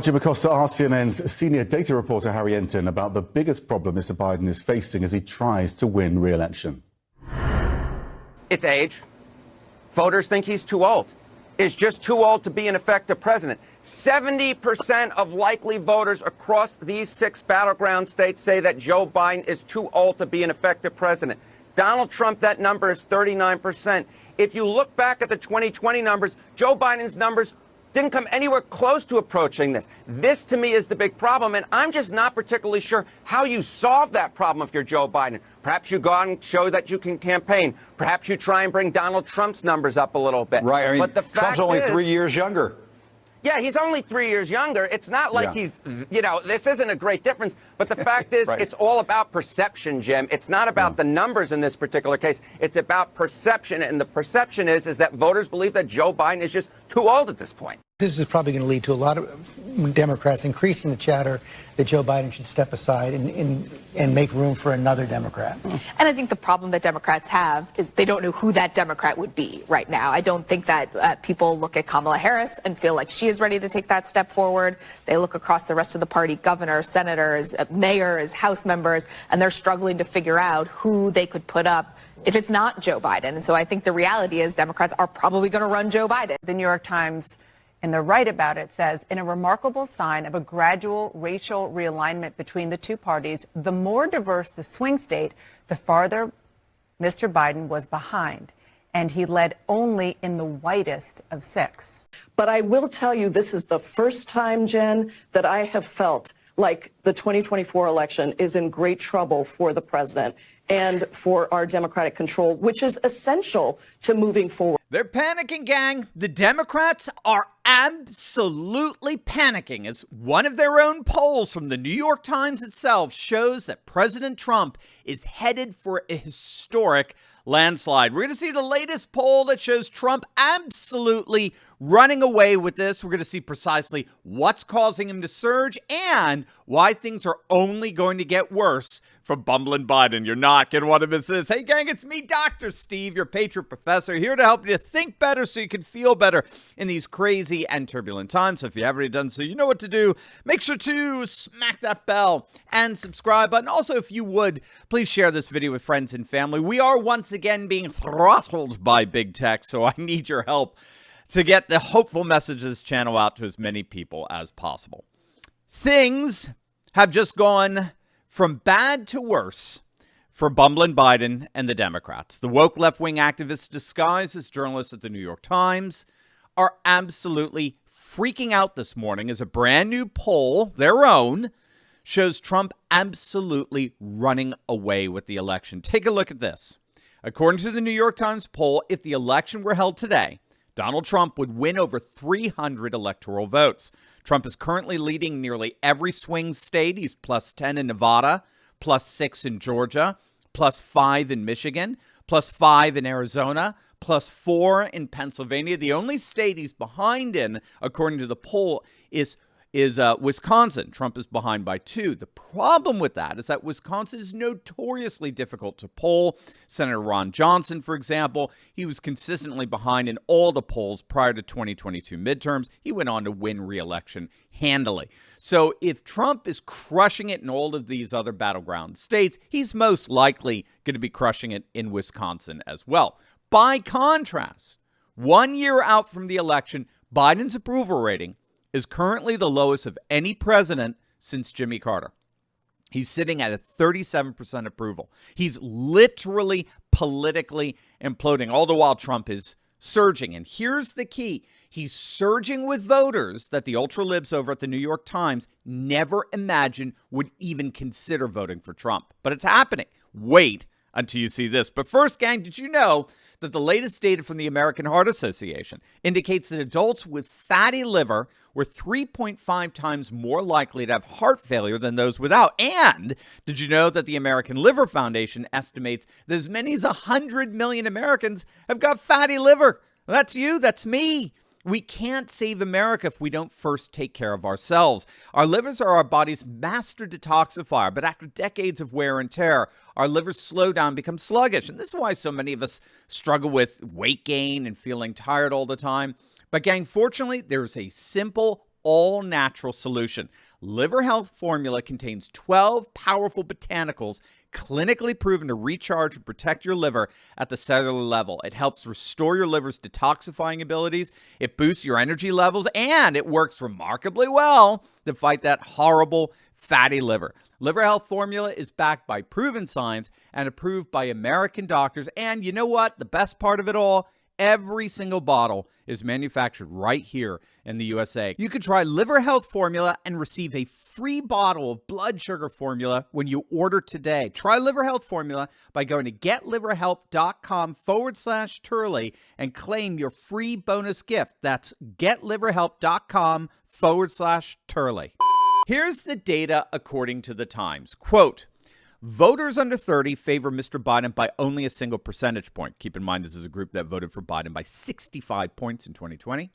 Jim Acosta asked CNN's senior data reporter Harry Enton about the biggest problem Mr. Biden is facing as he tries to win re-election. It's age. Voters think he's too old. Is just too old to be an effective president. 70% of likely voters across these 6 battleground states say that Joe Biden is too old to be an effective president. Donald Trump, that number is 39%. If you look back at the 2020 numbers, Joe Biden's numbers didn't come anywhere close to approaching this. This, to me, is the big problem, and I'm just not particularly sure how you solve that problem if you're Joe Biden. Perhaps you go out and show that you can campaign. Perhaps you try and bring Donald Trump's numbers up a little bit. Right. I mean, but the Trump's only 3 years younger. Yeah, he's only 3 years younger. It's not like he's, this isn't a great difference. But the fact is, right. It's all about perception, Jim. It's not about the numbers in this particular case. It's about perception. And the perception is that voters believe that Joe Biden is just too old at this point. This is probably going to lead to a lot of Democrats increasing the chatter that Joe Biden should step aside and make room for another Democrat. And I think the problem that Democrats have is they don't know who that Democrat would be right now. I don't think that people look at Kamala Harris and feel like she is ready to take that step forward. They look across the rest of the party, governors, senators, mayors, House members, and they're struggling to figure out who they could put up if it's not Joe Biden. And so I think the reality is Democrats are probably going to run Joe Biden. The New York Times, and they're right about it, says, in a remarkable sign of a gradual racial realignment between the two parties, the more diverse the swing state, the farther Mr. Biden was behind. And he led only in the whitest of 6. But I will tell you, this is the first time, Jen, that I have felt like the 2024 election is in great trouble for the president and for our Democratic control, which is essential to moving forward. They're panicking, gang. The Democrats are absolutely panicking as one of their own polls from the New York Times itself shows that President Trump is headed for a historic landslide. We're going to see the latest poll that shows Trump absolutely running away with this. We're going to see precisely what's causing him to surge and why things are only going to get worse for bumbling Biden. You're not going to want to miss this. Hey, gang, it's me, Dr. Steve, your Patriot Professor, here to help you think better so you can feel better in these crazy and turbulent times. So if you haven't already done so, you know what to do. Make sure to smack that bell and subscribe button. Also, if you would, please share this video with friends and family. We are once again being throttled by big tech, so I need your help to get the hopeful message of this channel out to as many people as possible. Things have just gone from bad to worse for bumbling Biden and the Democrats. The woke left-wing activists disguised as journalists at the New York Times are absolutely freaking out this morning as a brand new poll, their own, shows Trump absolutely running away with the election. Take a look at this. According to the New York Times poll, if the election were held today, Donald Trump would win over 300 electoral votes. Trump is currently leading nearly every swing state. He's plus 10 in Nevada, plus 6 in Georgia, plus 5 in Michigan, plus 5 in Arizona, plus 4 in Pennsylvania. The only state he's behind in, according to the poll, is Wisconsin. Trump is behind by 2. The problem with that is that Wisconsin is notoriously difficult to poll. Senator Ron Johnson, for example, he was consistently behind in all the polls prior to 2022 midterms. He went on to win re-election handily. So if Trump is crushing it in all of these other battleground states, he's most likely going to be crushing it in Wisconsin as well. By contrast, 1 year out from the election, Biden's approval rating is currently the lowest of any president since Jimmy Carter. He's sitting at a 37% approval. He's literally politically imploding, all the while Trump is surging. And here's the key. He's surging with voters that the ultra-libs over at the New York Times never imagined would even consider voting for Trump. But it's happening. Wait until you see this. But first, gang, did you know that the latest data from the American Heart Association indicates that adults with fatty liver were 3.5 times more likely to have heart failure than those without? And did you know that the American Liver Foundation estimates that as many as 100 million Americans have got fatty liver? Well, that's you, that's me. We can't save America if we don't first take care of ourselves. Our livers are our body's master detoxifier, but after decades of wear and tear, our livers slow down, become sluggish. And this is why so many of us struggle with weight gain and feeling tired all the time. But gang, fortunately, there's a simple, all-natural solution. Liver Health Formula contains 12 powerful botanicals clinically proven to recharge and protect your liver at the cellular level. It helps restore your liver's detoxifying abilities, it boosts your energy levels, and it works remarkably well to fight that horrible fatty liver. Liver Health Formula is backed by proven science and approved by American doctors. And you know what? The best part of it all, every single bottle is manufactured right here in the USA. You can try Liver Health Formula and receive a free bottle of blood sugar formula when you order today. Try Liver Health Formula by going to getliverhelp.com/Turley and claim your free bonus gift. That's getliverhelp.com/Turley. Here's the data according to the Times. Quote, voters under 30 favor Mr. Biden by only a single percentage point. Keep in mind, this is a group that voted for Biden by 65 points in 2020.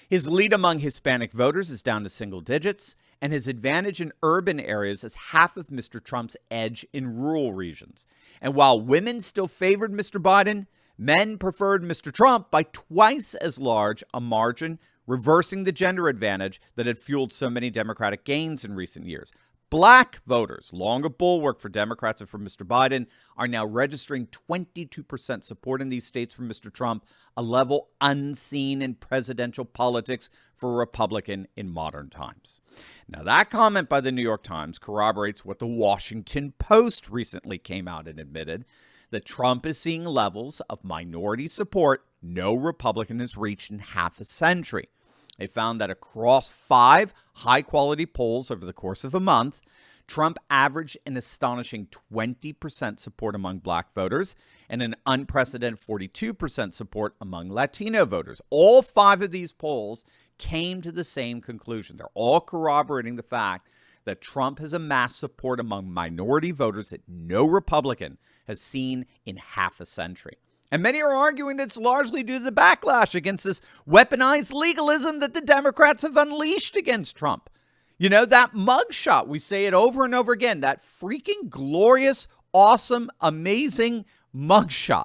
His lead among Hispanic voters is down to single digits, and his advantage in urban areas is half of Mr. Trump's edge in rural regions. And while women still favored Mr. Biden, men preferred Mr. Trump by twice as large a margin, reversing the gender advantage that had fueled so many Democratic gains in recent years. Black voters, long a bulwark for Democrats and for Mr. Biden, are now registering 22% support in these states for Mr. Trump, a level unseen in presidential politics for a Republican in modern times. Now, that comment by the New York Times corroborates what the Washington Post recently came out and admitted, that Trump is seeing levels of minority support no Republican has reached in half a century. They found that across 5 high-quality polls over the course of a month, Trump averaged an astonishing 20% support among black voters and an unprecedented 42% support among Latino voters. All 5 of these polls came to the same conclusion. They're all corroborating the fact that Trump has amassed support among minority voters that no Republican has seen in half a century. And many are arguing that it's largely due to the backlash against this weaponized legalism that the Democrats have unleashed against Trump. You know, that mugshot, we say it over and over again, that freaking glorious, awesome, amazing mugshot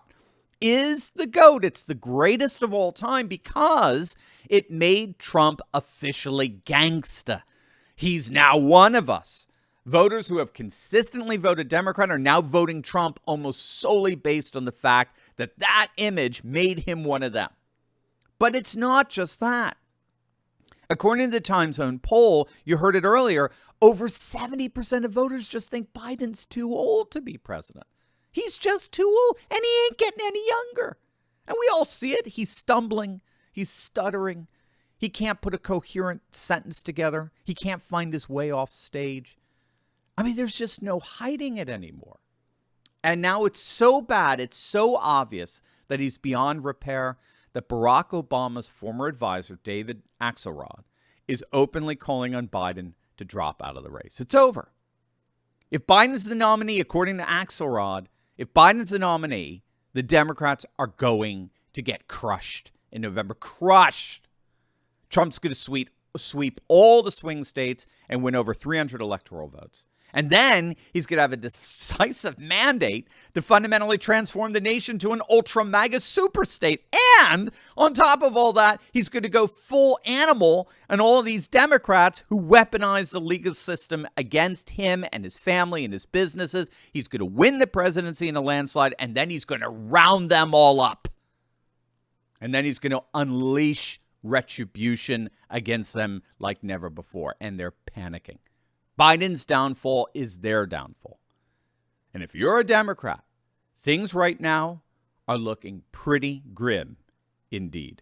is the GOAT. It's the greatest of all time because it made Trump officially gangsta. He's now one of us. Voters who have consistently voted Democrat are now voting Trump almost solely based on the fact that that image made him one of them. But it's not just that. According to the Times' own poll, you heard it earlier, over 70% of voters just think Biden's too old to be president. He's just too old, and he ain't getting any younger. And we all see it. He's stumbling. He's stuttering. He can't put a coherent sentence together. He can't find his way off stage. I mean, there's just no hiding it anymore. And now it's so bad, it's so obvious that he's beyond repair that Barack Obama's former advisor, David Axelrod, is openly calling on Biden to drop out of the race. It's over. If Biden's the nominee, according to Axelrod, if Biden's the nominee, the Democrats are going to get crushed in November. Crushed. Trump's going to sweep all the swing states and win over 300 electoral votes. And then he's going to have a decisive mandate to fundamentally transform the nation to an ultra mega super state. And on top of all that, he's going to go full animal on all of these Democrats who weaponize the legal system against him and his family and his businesses. He's going to win the presidency in a landslide, and then he's going to round them all up. And then he's going to unleash retribution against them like never before. And they're panicking. Biden's downfall is their downfall. And if you're a Democrat, things right now are looking pretty grim indeed.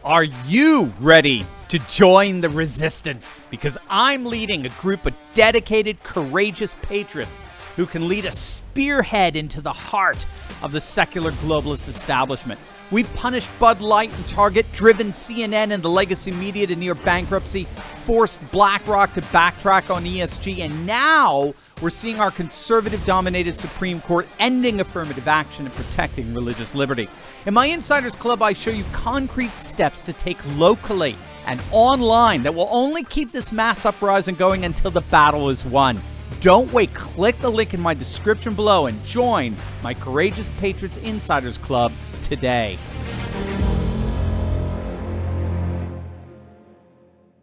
Are you ready to join the resistance? Because I'm leading a group of dedicated, courageous patriots who can lead a spearhead into the heart of the secular globalist establishment. We punished Bud Light and Target, driven CNN and the legacy media to near bankruptcy, forced BlackRock to backtrack on ESG, and now we're seeing our conservative-dominated Supreme Court ending affirmative action and protecting religious liberty. In my Insiders Club, I show you concrete steps to take locally and online that will only keep this mass uprising going until the battle is won. Don't wait. Click the link in my description below and join my Courageous Patriots Insiders Club today.